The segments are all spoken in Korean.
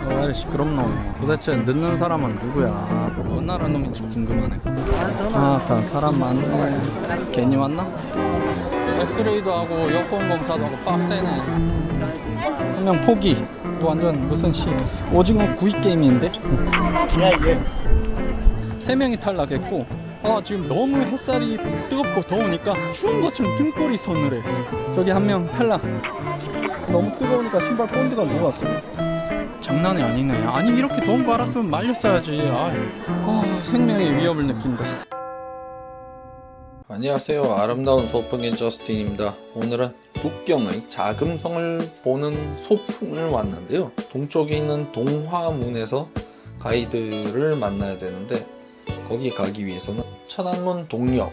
왜 시끄럽노? 도대체 늦는 사람은 누구야? 어느 나라 놈인지 궁금하네. 다 사람 많네. 괜히 왔나? 엑스레이도 하고 여권 검사도 하고 빡세네. 한 명 포기. 이거 완전 무슨 오징어 구이 게임인데? 세 명이 탈락했고, 지금 너무 햇살이 뜨겁고 더우니까 추운 것처럼 등골이 서늘해. 저기 한 명 탈락. 너무 뜨거우니까 신발 본드가 녹았어. 장난이 아니네. 아니 이렇게 더운 거 알았으면 말렸어야지. 생명의 위협을 느낀다. 안녕하세요. 아름다운 소풍인 저스틴입니다. 오늘은 북경의 자금성을 보는 소풍을 왔는데요. 동쪽에 있는 동화문에서 가이드를 만나야 되는데 거기 가기 위해서는 천안문 동역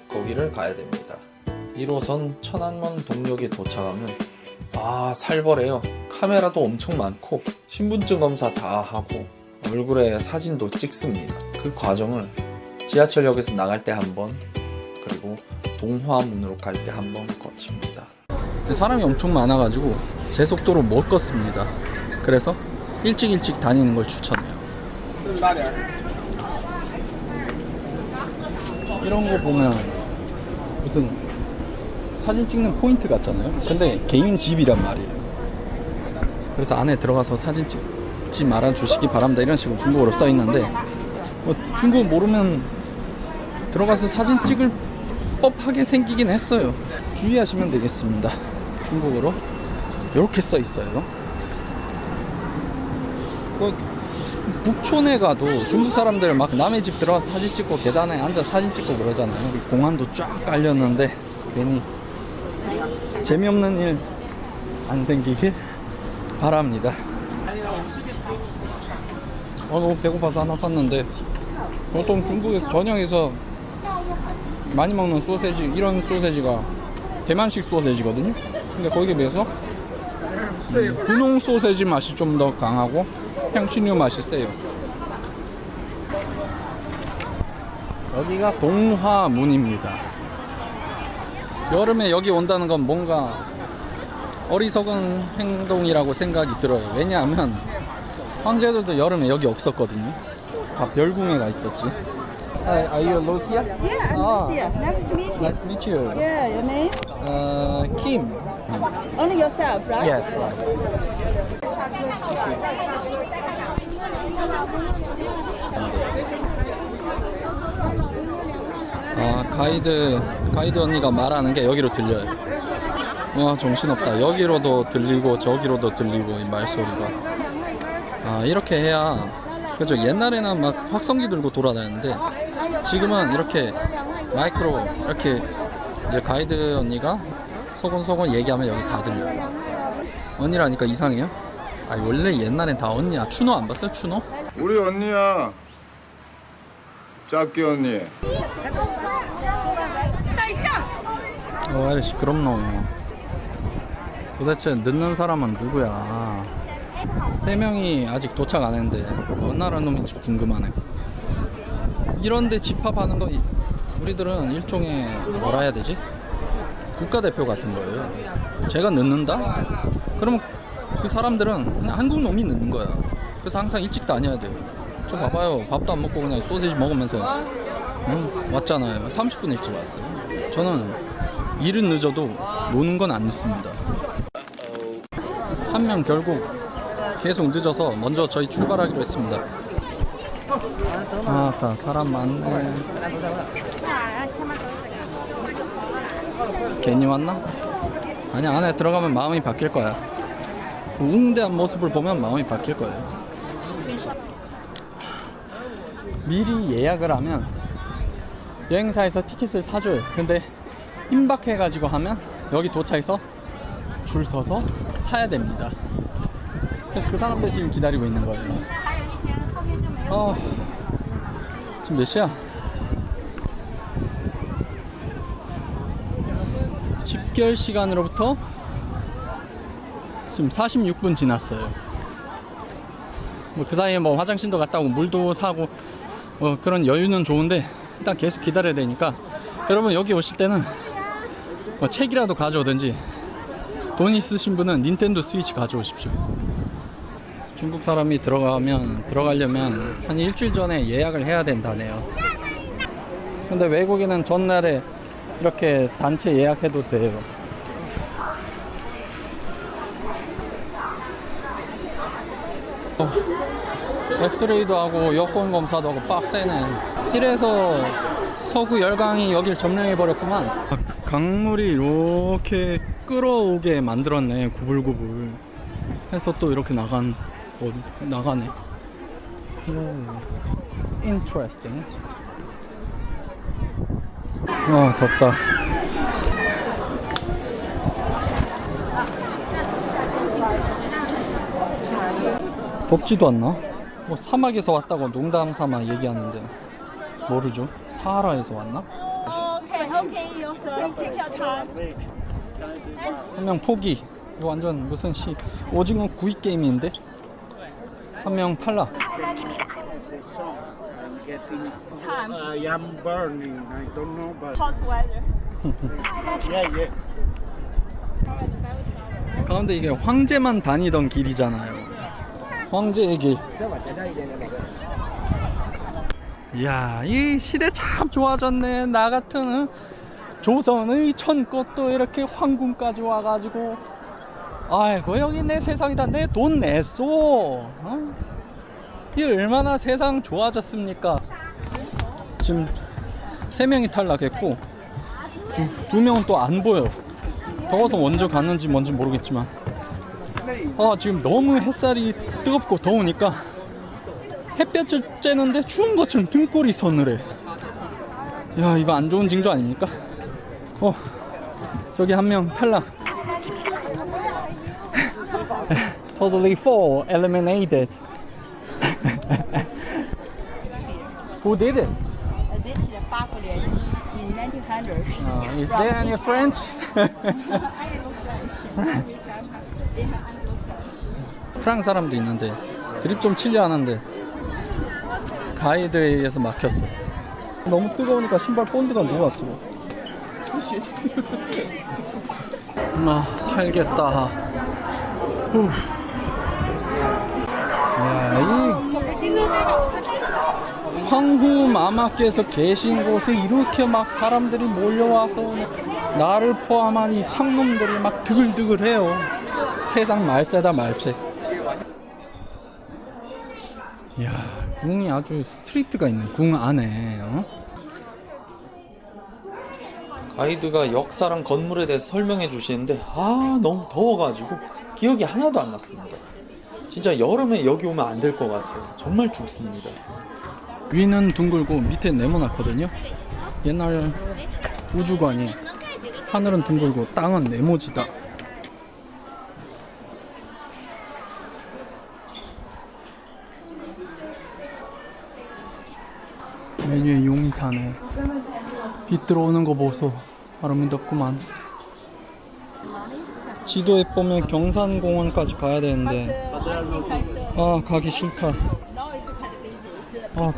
거기를 가야 됩니다. 1호선 천안문 동역에 도착하면 살벌해요. 카메라도 엄청 많고 신분증 검사 다 하고 얼굴에 사진도 찍습니다. 그 과정을 지하철역에서 나갈 때 한 번, 그리고 동화문으로 갈 때 한 번 거칩니다. 사람이 엄청 많아가지고 제 속도로 못 걷습니다. 그래서 일찍 다니는 걸 추천해요. 이런 거 보면 무슨 사진 찍는 포인트 같잖아요. 근데 개인 집이란 말이에요. 그래서 안에 들어가서 사진 찍지 말아 주시기 바랍니다 이런 식으로 중국어로 써 있는데 중국어 모르면 들어가서 사진 찍을 법하게 생기긴 했어요. 주의하시면 되겠습니다. 중국어로 이렇게 써 있어요. 북촌에 가도 중국 사람들 막 남의 집 들어가서 사진 찍고 계단에 앉아 사진 찍고 그러잖아요. 공안도 쫙 깔렸는데 괜히 재미없는 일 안 생기길 바랍니다. 너무 배고파서 하나 샀는데 보통 중국에서 저녁에서 많이 먹는 소세지, 이런 소세지가 대만식 소세지거든요. 근데 거기에 비해서 분홍 소세지 맛이 좀 더 강하고 향신료 맛이 세요. 여기가 동화문입니다. 여름에 여기 온다는 건 뭔가 어리석은 행동이라고 생각이 들어요. 왜냐하면 황제들도 여름에 여기 없었거든요. 다 별궁에 가 있었지. Are you Lucia? Yeah, I'm Lucia. Nice to meet you. Nice to meet you. Yeah, your name? Kim. Only yourself, right? Yes, right. 가이드 언니가 말하는 게 여기로 들려요. 정신없다. 여기로도 들리고 저기로도 들리고 이 말소리가. 이렇게 해야 그죠. 옛날에는 막 확성기 들고 돌아다녔는데 지금은 이렇게 마이크로 이렇게 이제 가이드 언니가 소곤소곤 얘기하면 여기 다 들려요. 언니라니까 이상해요? 원래 옛날엔 다 언니야. 추노 안 봤어요? 추노? 우리 언니야. 짝기 언니. 왜 시끄럽노? 도대체 늦는 사람은 누구야? 세 명이 아직 도착 안 했는데 어느 나라 놈인지 궁금하네. 이런데 집합하는 거 우리들은 일종의 뭐라 해야 되지? 국가대표 같은 거예요. 제가 늦는다? 그러면 그 사람들은 그냥 한국 놈이 늦는 거야. 그래서 항상 일찍 다녀야 돼요. 저 봐봐요. 밥도 안 먹고 그냥 소세지 먹으면서 왔잖아요. 30분 일찍 왔어요. 저는 일은 늦어도 노는 건 안 늦습니다. 한 명 결국 계속 늦어서 먼저 저희 출발하기로 했습니다. 다 사람 많네. 괜히 왔나? 아니 안에 들어가면 마음이 바뀔 거야. 그 웅대한 모습을 보면 마음이 바뀔 거예요. 미리 예약을 하면 여행사에서 티켓을 사줘요. 근데 임박해가지고 하면 여기 도착해서 줄 서서 사야 됩니다. 그래서 그 사람들 지금 기다리고 있는 거예요. 지금 몇 시야? 집결 시간으로부터 지금 46분 지났어요. 그 사이에 화장실도 갔다 오고 물도 사고 그런 여유는 좋은데 일단 계속 기다려야 되니까 여러분 여기 오실 때는 책이라도 가져오든지 돈 있으신 분은 닌텐도 스위치 가져오십시오. 중국 사람이 들어가려면 한 일주일 전에 예약을 해야 된다네요. 근데 외국인은 전날에 이렇게 단체 예약해도 돼요. 엑스레이도 하고 여권 검사도 하고 빡세네. 이래서 서구 열강이 여길 점령해버렸구만. 강물이 이렇게 끌어오게 만들었네. 구불구불 해서 또 이렇게 나가네. Interesting. 덥다. 덥지도 않나? 뭐 사막에서 왔다고 농담 삼아 얘기하는데 모르죠? 사하라에서 왔나? Okay, you sir. Take your time. 한 명 포기. 이거 완전 무슨 오징어 구이 게임인데? 한 명 탈락. Time. I am burning. I don't know, but Hot weather. yeah. 가운데 이게 황제만 다니던 길이잖아요. 황제의 길. 이야, 이 시대 참 좋아졌네. 나 같은 조선의 천꽃도 이렇게 황궁까지 와가지고, 아이고 여기 내 세상이다. 내 돈 냈어. 이 얼마나 세상 좋아졌습니까? 지금 3명이 탈락했고 두 명은 또 안 보여. 더워서 먼저 갔는지 뭔지 모르겠지만, 지금 너무 햇살이 뜨겁고 더우니까 햇볕을 쬐는데 추운 것처럼 등골이 서늘해. 야, 이거 안 좋은 징조 아닙니까? 저기 한 명 탈락. Totally 4 eliminated. Who did it? This is the 八国联军 in 1900. Is there any French? 프랑스 사람도 있는데 드립 좀 치려 하는데 가이드에 의해서 막혔어. 너무 뜨거우니까 신발 본드가 녹았어. 살겠다. 후. 야, 이 황후 마마께서 계신 곳에 이렇게 막 사람들이 몰려와서 나를 포함한 이 상놈들이 막 드글드글해요. 세상 말세다 말세. 이야, 궁이 아주 스트리트가 있네. 궁 안에. 가이드가 역사랑 건물에 대해서 설명해 주시는데 너무 더워가지고 기억이 하나도 안 났습니다. 진짜 여름에 여기 오면 안 될 것 같아요. 정말 죽습니다. 위는 둥글고 밑에 네모나거든요. 옛날 우주관이 하늘은 둥글고 땅은 네모지다. 메뉴에 용이 사네. 빛 들어오는 거 보소. 아름답구만. 지도에 보면 경산공원까지 가야 되는데 가기 싫다.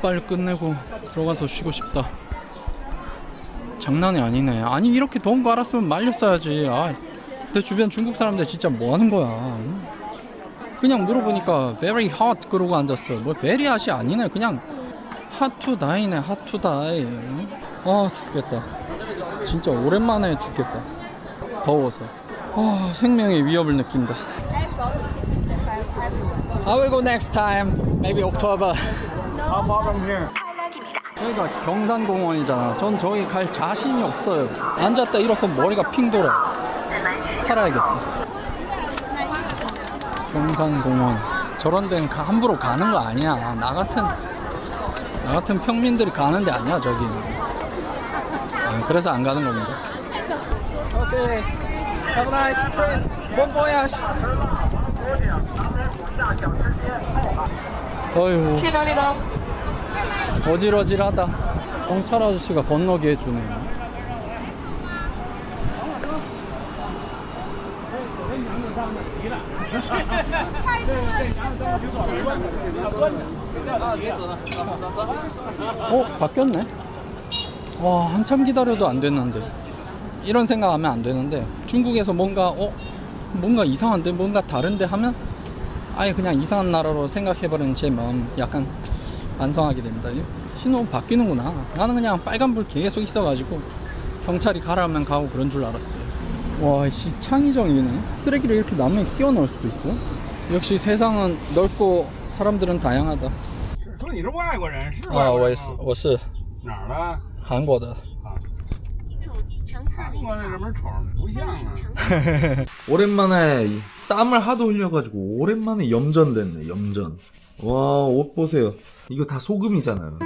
빨리 끝내고 들어가서 쉬고 싶다. 장난이 아니네. 아니 이렇게 더운 거 알았으면 말렸어야지. 내 주변 중국 사람들 진짜 뭐 하는 거야. 그냥 물어보니까 very hot 그러고 앉았어. 뭐 very hot이 아니네. 그냥 hot to die네. hot to die. 죽겠다. 진짜 오랜만에 죽겠다. 더워서. 생명의 위협을 느낀다. I will go next time. Maybe October. How far from here? 여기가 경산공원이잖아. 전 저기 갈 자신이 없어요. 앉았다 일어서 머리가 핑 돌아. 살아야겠어. 경산공원. 저런 데는 함부로 가는 거 아니야. 나 같은 평민들이 가는 데 아니야 저기. 그래서 안 가는 겁니다. 오케이. Have a nice trip. Bon voyage. 어휴. 어질어질하다. 경찰 아저씨가 건너게 해주네요. 바뀌었네. 와, 한참 기다려도 안 됐는데. 이런 생각하면 안 되는데 중국에서 뭔가 이상한데 뭔가 다른데 하면 아예 그냥 이상한 나라로 생각해버리는 제 마음 약간 반성하게 됩니다. 신호 바뀌는구나. 나는 그냥 빨간불 계속 있어가지고 경찰이 가라면 가고 그런 줄 알았어요. 와, 씨, 창의적이네. 쓰레기를 이렇게 나무에 끼워 넣을 수도 있어. 역시 세상은 넓고 사람들은 다양하다. 说你是外国人是 아, 外国人吗？我是哪儿的？韩国的。韩国那怎么瞅着不像啊？ 오랜만에 땀을 하도 흘려가지고 오랜만에 염전 됐네. 염전. 와, 옷 보세요. 이거 다 소금이잖아요.